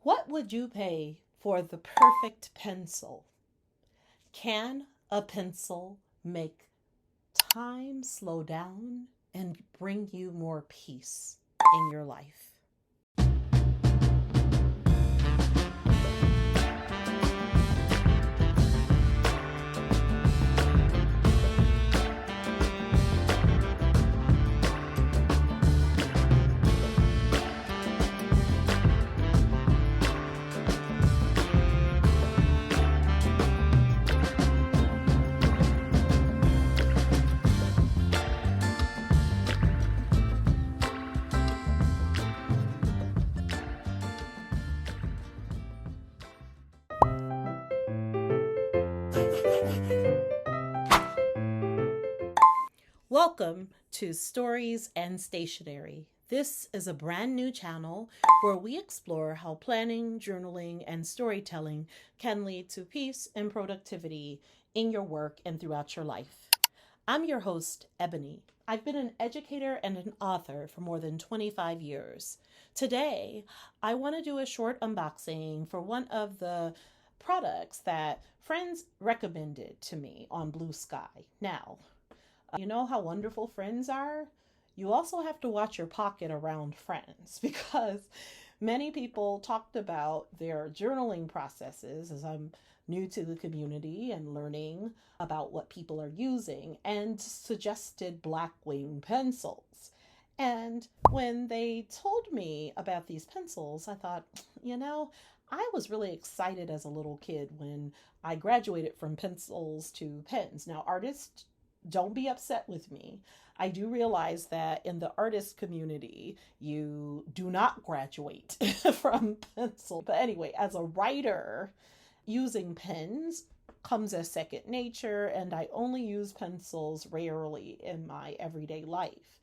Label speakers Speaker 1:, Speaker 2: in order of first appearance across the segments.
Speaker 1: What would you pay for the perfect pencil? Can a pencil make time slow down and bring you more peace in your life? Welcome to Stories and Stationery. This is a brand new channel where we explore how planning, journaling, and storytelling can lead to peace and productivity in your work and throughout your life. I'm your host, Ebony. I've been an educator and an author for more than 25 years. Today, I want to do a short unboxing for one of the products that friends recommended to me on Blue Sky. Now, you know how wonderful friends are? You also have to watch your pocket around friends because many people talked about their journaling processes, as I'm new to the community and learning about what people are using, and suggested Blackwing pencils. And when they told me about these pencils, I thought, I was really excited as a little kid when I graduated from pencils to pens. Now, artists, don't be upset with me. I do realize that in the artist community, you do not graduate from pencil. But anyway, as a writer, using pens comes as second nature, and I only use pencils rarely in my everyday life.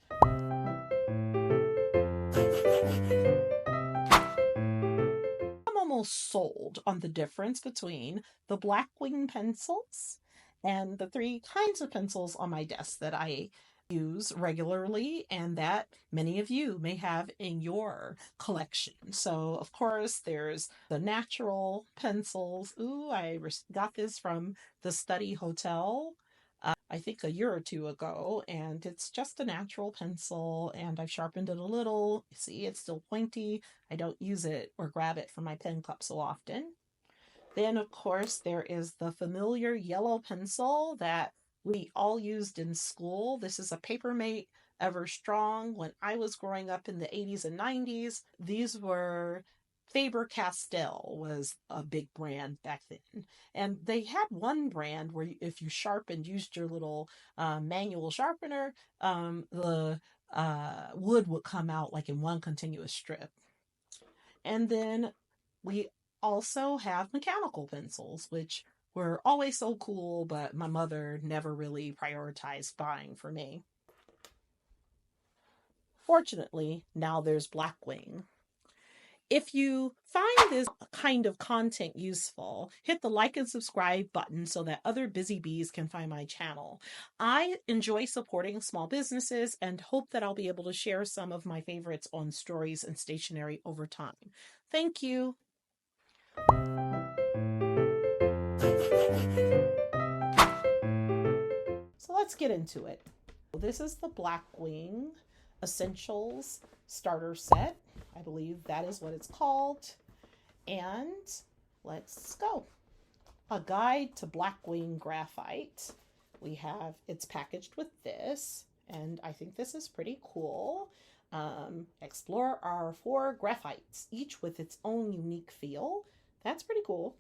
Speaker 1: I'm almost sold on the difference between the Blackwing pencils and the three kinds of pencils on my desk that I use regularly and that many of you may have in your collection. So, of course, there's the natural pencils. Ooh, I got this from the Study Hotel, I think a year or two ago, and it's just a natural pencil, and I've sharpened it a little. See, it's still pointy. I don't use it or grab it from my pen cup so often. Then, of course, there is the familiar yellow pencil that we all used in school. This is a Papermate Ever Strong. When I was growing up in the 80s and 90s, these were Faber-Castell was a big brand back then. And they had one brand where if you sharpened, used your little manual sharpener, the wood would come out like in one continuous strip. And then we also have mechanical pencils, which were always so cool, but my mother never really prioritized buying for me. Fortunately, now there's Blackwing. If you find this kind of content useful, hit the like and subscribe button so that other busy bees can find my channel. I enjoy supporting small businesses and hope that I'll be able to share some of my favorites on Stories and Stationery over time. Thank you. So let's get into it. This is the Blackwing Essentials Starter Set. I believe that is what it's called. And let's go. A guide to Blackwing graphite. It's packaged with this, and I think this is pretty cool. Explore our 4 graphites, each with its own unique feel. That's pretty cool.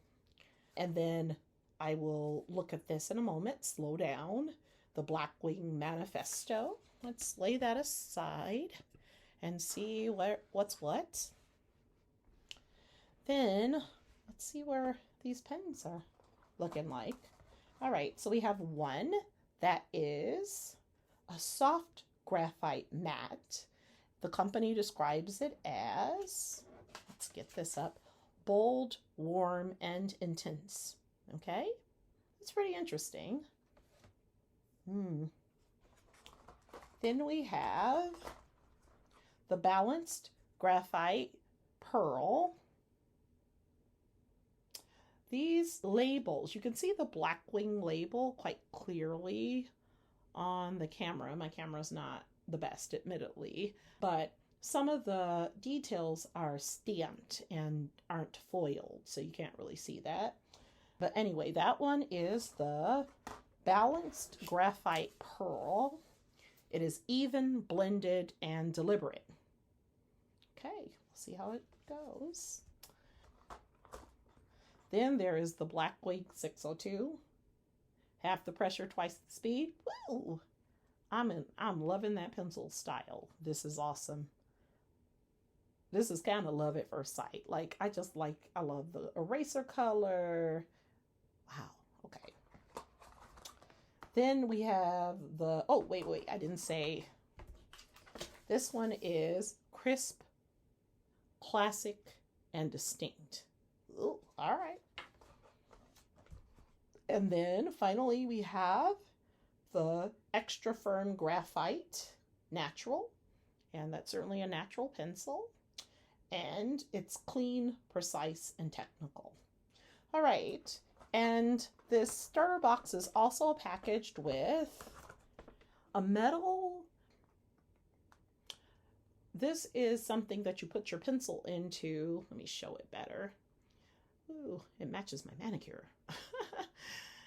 Speaker 1: And then I will look at this in a moment. Slow down. The Blackwing Manifesto. Let's lay that aside and see what's what. Then let's see where these pens are looking like. All right, so we have one that is a soft graphite matte. The company describes it as, let's get this up, bold, warm, and intense. Okay, it's pretty interesting. Then we have the Balanced Graphite Pearl. These labels, you can see the Blackwing label quite clearly on the camera. My camera's not the best, admittedly, but some of the details are stamped and aren't foiled, so you can't really see that. But anyway, that one is the Balanced Graphite Pearl. It is even, blended, and deliberate. Okay, we'll see how it goes. Then there is the Blackwing 602. Half the pressure, twice the speed. Woo! I'm loving that pencil style. This is awesome. This is kind of love at first sight. Like, I love the eraser color. Wow, okay. Then we have the, oh, wait, I didn't say. This one is crisp, classic, and distinct. Ooh, all right. And then finally we have the extra firm graphite natural, and that's certainly a natural pencil, and it's clean, precise, and technical. All right, and this starter box is also packaged with a metal. This is something that you put your pencil into. Let me show it better. Ooh, it matches my manicure.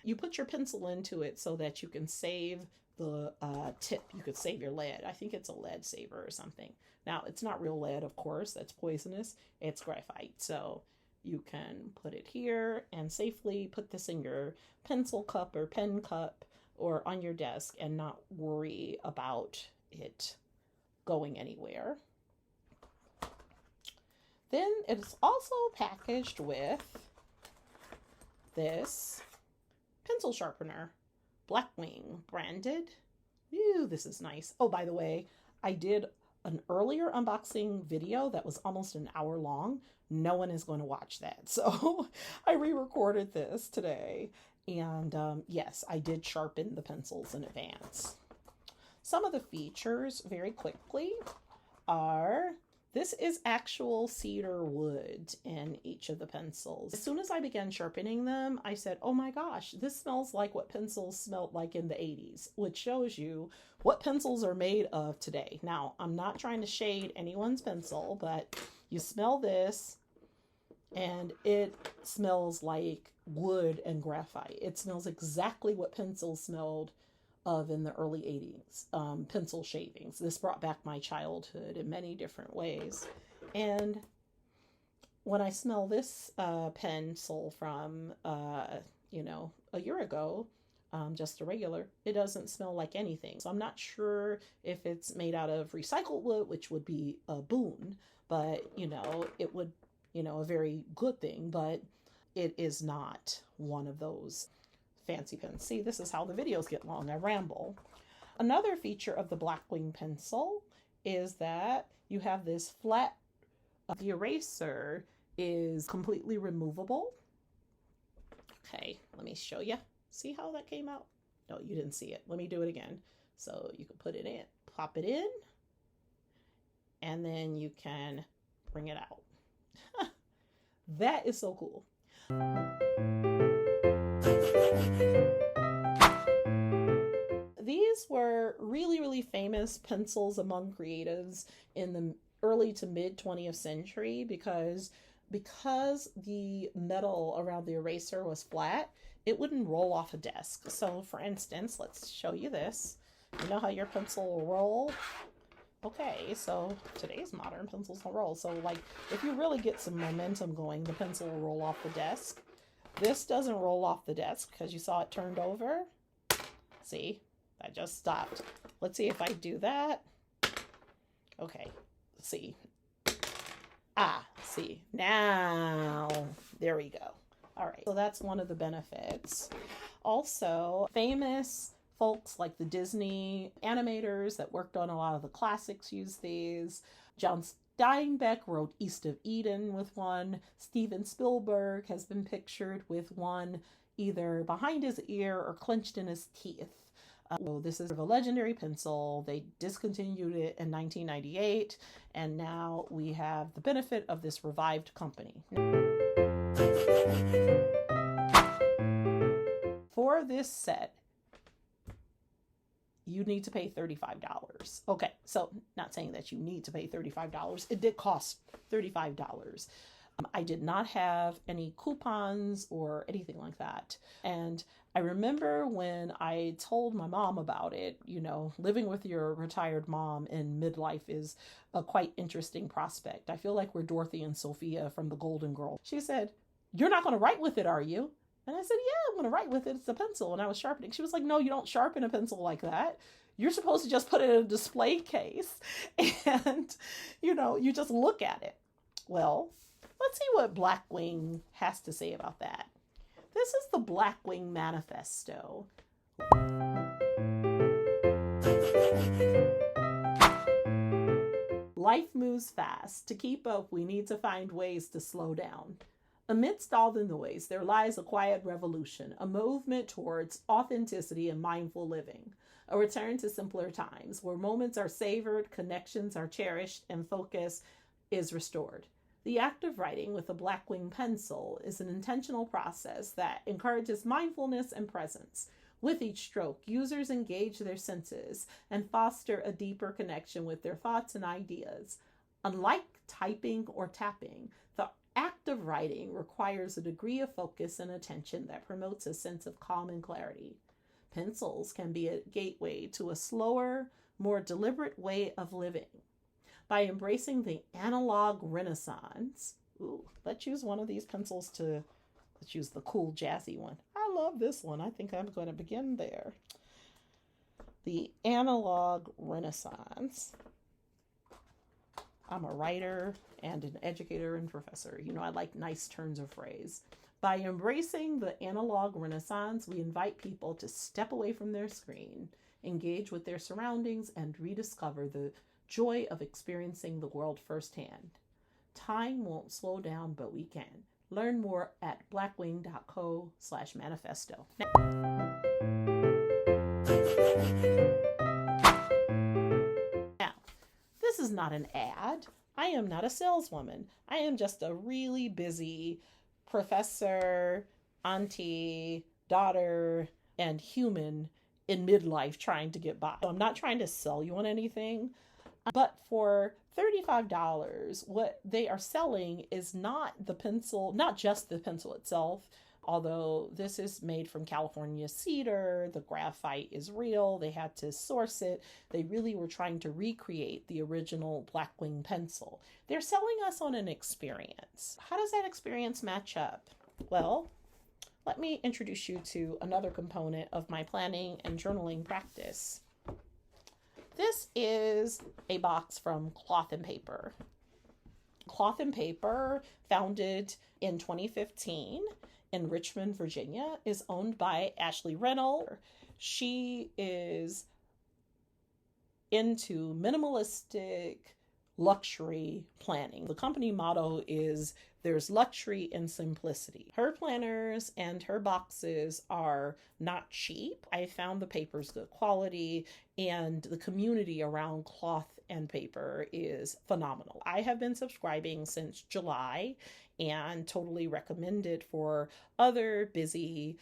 Speaker 1: You put your pencil into it so that you can save the tip. You could save your lead. I think it's a lead saver or something. Now, it's not real lead, of course. That's poisonous. It's graphite. So you can put it here and safely put this in your pencil cup or pen cup or on your desk and not worry about it going anywhere. Then it's also packaged with this pencil sharpener, Blackwing branded. Ooh, this is nice. Oh, by the way, I did an earlier unboxing video that was almost an hour long. No one is going to watch that. So I re-recorded this today. And yes, I did sharpen the pencils in advance. Some of the features, very quickly, are this is actual cedar wood in each of the pencils. As soon as I began sharpening them, I said, oh my gosh, this smells like what pencils smelled like in the 80s, which shows you what pencils are made of today. Now, I'm not trying to shade anyone's pencil, but you smell this and it smells like wood and graphite. It smells exactly what pencils smelled of in the early 80s, pencil shavings. This brought back my childhood in many different ways. And when I smell this pencil from, you know, a year ago, just a regular, it doesn't smell like anything. So I'm not sure if it's made out of recycled wood, which would be a boon, but, you know, it would, you know, a very good thing, but it is not one of those fancy pens. See, this is how the videos get long. I ramble. Another feature of the Blackwing pencil is that you have this flat, the eraser is completely removable. Okay, let me show you. See how that came out? No, you didn't see it. Let me do it again. So you can put it in, pop it in, and then you can bring it out. That is so cool. These were really famous pencils among creatives in the early to mid 20th century because the metal around the eraser was flat, it wouldn't roll off a desk. So for instance, let's show you this. You know how your pencil will roll? Okay, so today's modern pencils will roll. So like if you really get some momentum going, the pencil will roll off the desk. This doesn't roll off the desk because you saw it turned over. See, I just stopped. Let's see if I do that. Okay, see. Ah, see, now, there we go. All right, so that's one of the benefits. Also, famous folks like the Disney animators that worked on a lot of the classics use these. John Steinbeck wrote East of Eden with one. Steven Spielberg has been pictured with one either behind his ear or clenched in his teeth. So this is a legendary pencil. They discontinued it in 1998, and now we have the benefit of this revived company. for this set, you need to pay $35. Okay, so not saying that you need to pay $35. It did cost $35. I did not have any coupons or anything like that. And I remember when I told my mom about it, you know, living with your retired mom in midlife is a quite interesting prospect. I feel like we're Dorothy and Sophia from the Golden Girls. She said, "You're not going to write with it, are you?" And I said, "Yeah, I'm going to write with it. It's a pencil." And I was sharpening. She was like, "No, you don't sharpen a pencil like that. You're supposed to just put it in a display case and, you know, you just look at it." Well, let's see what Blackwing has to say about that. This is the Blackwing Manifesto. Life moves fast. To keep up, we need to find ways to slow down. Amidst all the noise, there lies a quiet revolution, a movement towards authenticity and mindful living, a return to simpler times where moments are savored, connections are cherished, and focus is restored. The act of writing with a Blackwing pencil is an intentional process that encourages mindfulness and presence. With each stroke, users engage their senses and foster a deeper connection with their thoughts and ideas. Unlike typing or tapping, the act of writing requires a degree of focus and attention that promotes a sense of calm and clarity. Pencils can be a gateway to a slower, more deliberate way of living. By embracing the analog renaissance, let's use one of these pencils let's use the cool jazzy one. I love this one. I think I'm going to begin there. The analog renaissance. I'm a writer and an educator and professor. You know, I like nice turns of phrase. By embracing the analog renaissance, we invite people to step away from their screen, engage with their surroundings, and rediscover the joy of experiencing the world firsthand. Time won't slow down, but we can. Learn more at blackwing.co/manifesto. Now, this is not an ad. I am not a saleswoman. I am just a really busy professor, auntie, daughter, and human in midlife trying to get by. So I'm not trying to sell you on anything. But for $35, what they are selling is not the pencil, not just the pencil itself, although this is made from California cedar, the graphite is real, they had to source it. They really were trying to recreate the original Blackwing pencil. They're selling us on an experience. How does that experience match up? Well, let me introduce you to another component of my planning and journaling practice. This is a box from Cloth and Paper. Cloth and Paper, founded in 2015 in Richmond, Virginia, is owned by Ashley Reynolds. She is into minimalistic luxury planning. The company motto is "There's luxury in simplicity." Her planners and her boxes are not cheap. I found the paper's good quality, and the community around Cloth and Paper is phenomenal. I have been subscribing since July and totally recommend it for other busy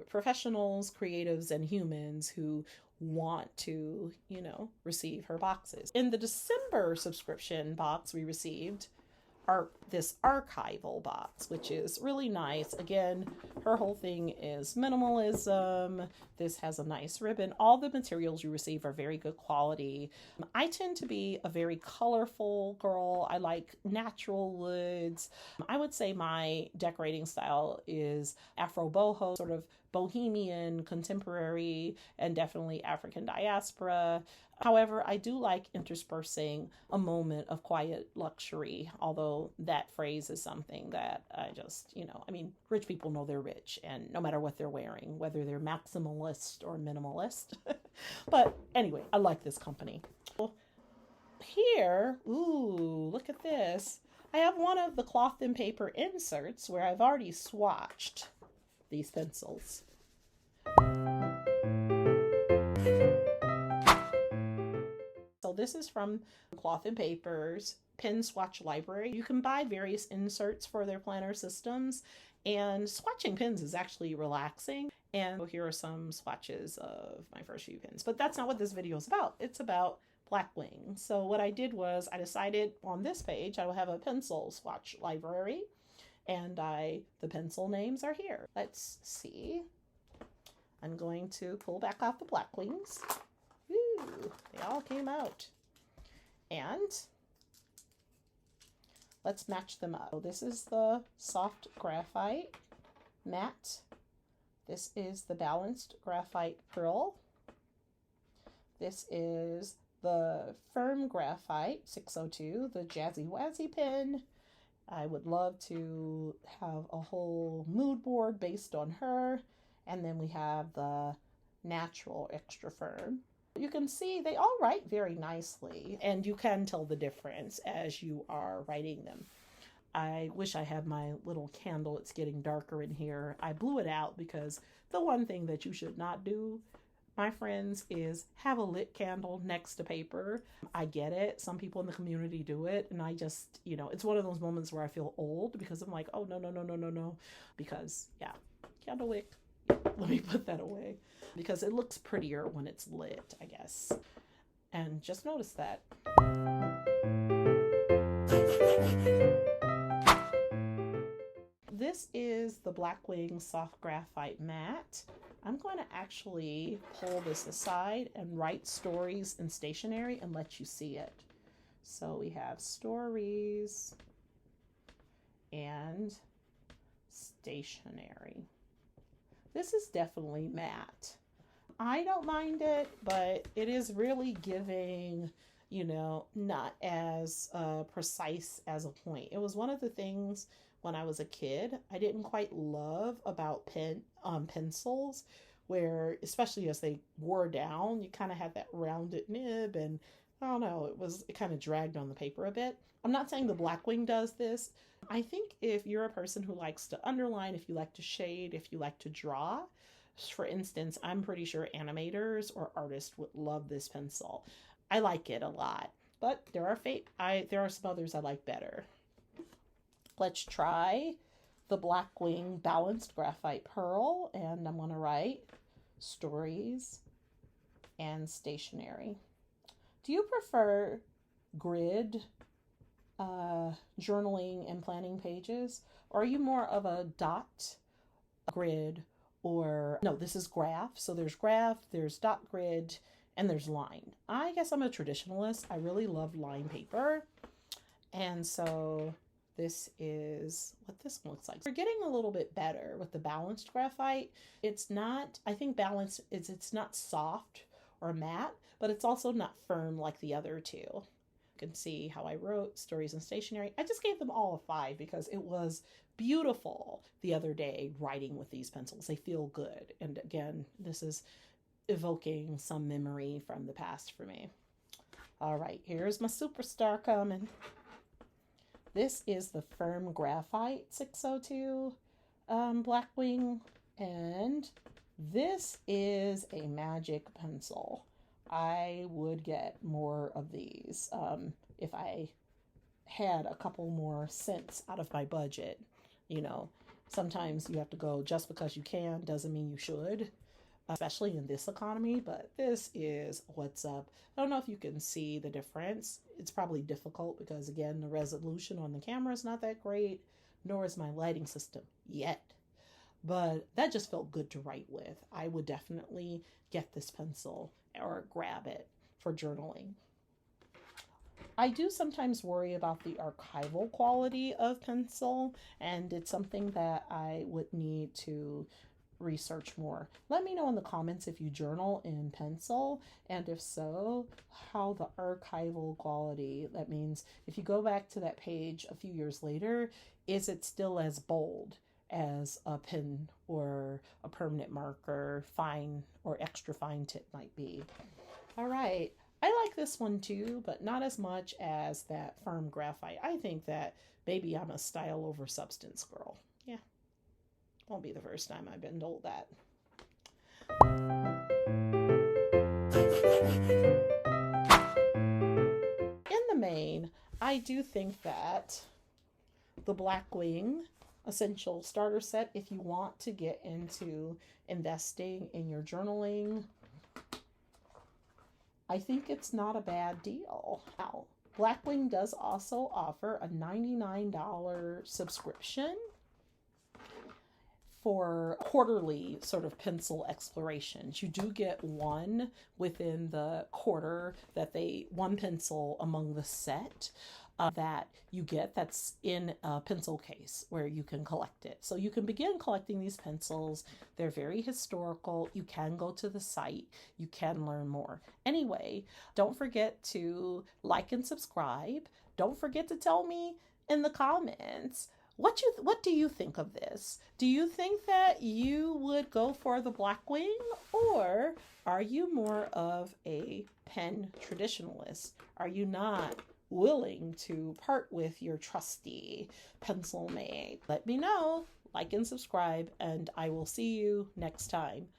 Speaker 1: professionals, creatives, and humans who want to, receive her boxes. In the December subscription box we received this archival box, which is really nice. Again, her whole thing is minimalism. This has a nice ribbon. All the materials you receive are very good quality. I tend to be a very colorful girl. I like natural woods. I would say my decorating style is Afro boho, sort of bohemian, contemporary, and definitely African diaspora. However, I do like interspersing a moment of quiet luxury, although that phrase is something that I just, rich people know they're rich, and no matter what they're wearing, whether they're maximalist or minimalist. But anyway, I like this company. Here, look at this. I have one of the Cloth and Paper inserts where I've already swatched these pencils. So this is from Cloth and Paper's Pen Swatch Library. You can buy various inserts for their planner systems, and swatching pens is actually relaxing. And here are some swatches of my first few pens. But that's not what this video is about. It's about Blackwing. So what I did was I decided on this page I will have a pencil swatch library, and the pencil names are here. Let's see. I'm going to pull back off the Blackwings. Woo, they all came out. And let's match them up. So this is the soft graphite matte. This is the balanced graphite pearl. This is the firm graphite 602, the Jazzy Wazzy pen. I would love to have a whole mood board based on her. And then we have the natural extra firm. You can see they all write very nicely, and you can tell the difference as you are writing them. I wish I had my little candle. It's getting darker in here. I blew it out because the one thing that you should not do, my friends, is have a lit candle next to paper. I get it. Some people in the community do it. And I just, it's one of those moments where I feel old because I'm like, oh, no. Because, yeah, candle wick. Let me put that away because it looks prettier when it's lit, I guess. And just notice that. This is the Blackwing Soft Graphite Matte. I'm going to actually pull this aside and write stories in Stationery and let you see it. So we have stories and Stationery. This is definitely matte. I don't mind it, but it is really giving, not as precise as a point. It was one of the things when I was a kid I didn't quite love about pencils, where especially as they wore down, you kind of had that rounded nib, and I don't know, it kind of dragged on the paper a bit. I'm not saying the Blackwing does this. I think if you're a person who likes to underline, if you like to shade, if you like to draw, for instance, I'm pretty sure animators or artists would love this pencil. I like it a lot, but there are some others I like better. Let's try the Blackwing Balanced Graphite Pearl, and I'm going to write stories and Stationery. Do you prefer grid journaling and planning pages, or are you more of a dot grid? Or no, this is graph. So there's graph, there's dot grid, and there's line. I guess I'm a traditionalist. I really love line paper. And so this is what this one looks like. We're getting a little bit better with the balanced graphite. It's not, I think balanced is, it's not soft or matte, but it's also not firm like the other two. You can see how I wrote stories and Stationery. I just gave them all a 5 because it was beautiful the other day writing with these pencils. They feel good. And again, this is evoking some memory from the past for me. All right, here's my superstar coming. This is the Firm Graphite 602 Blackwing, and this is a magic pencil. I would get more of these if I had a couple more cents out of my budget. Sometimes you have to go just because you can doesn't mean you should, especially in this economy, but this is what's up. I don't know if you can see the difference. It's probably difficult because, again, the resolution on the camera is not that great, nor is my lighting system yet. But that just felt good to write with. I would definitely get this pencil or grab it for journaling. I do sometimes worry about the archival quality of pencil, and it's something that I would need to research more. Let me know in the comments if you journal in pencil, and if so, how the archival quality, that means if you go back to that page a few years later, is it still as bold as a pen or a permanent marker, fine or extra fine tip might be. All right, I like this one too, but not as much as that Firm Graphite. I think that maybe I'm a style over substance girl. Yeah, won't be the first time I've been told that. In the main, I do think that the Blackwing essential starter set if you want to get into investing in your journaling. I think it's not a bad deal. Now, Blackwing does also offer a $99 subscription for quarterly sort of pencil explorations. You do get one within the quarter one pencil among the set that you get that's in a pencil case where you can collect it. So you can begin collecting these pencils. They're very historical. You can go to the site. You can learn more. Anyway, don't forget to like and subscribe. Don't forget to tell me in the comments what do you think of this? Do you think that you would go for the Blackwing, or are you more of a pen traditionalist? Are you not willing to part with your trusty pencil mate? Let me know. Like and subscribe, and I will see you next time.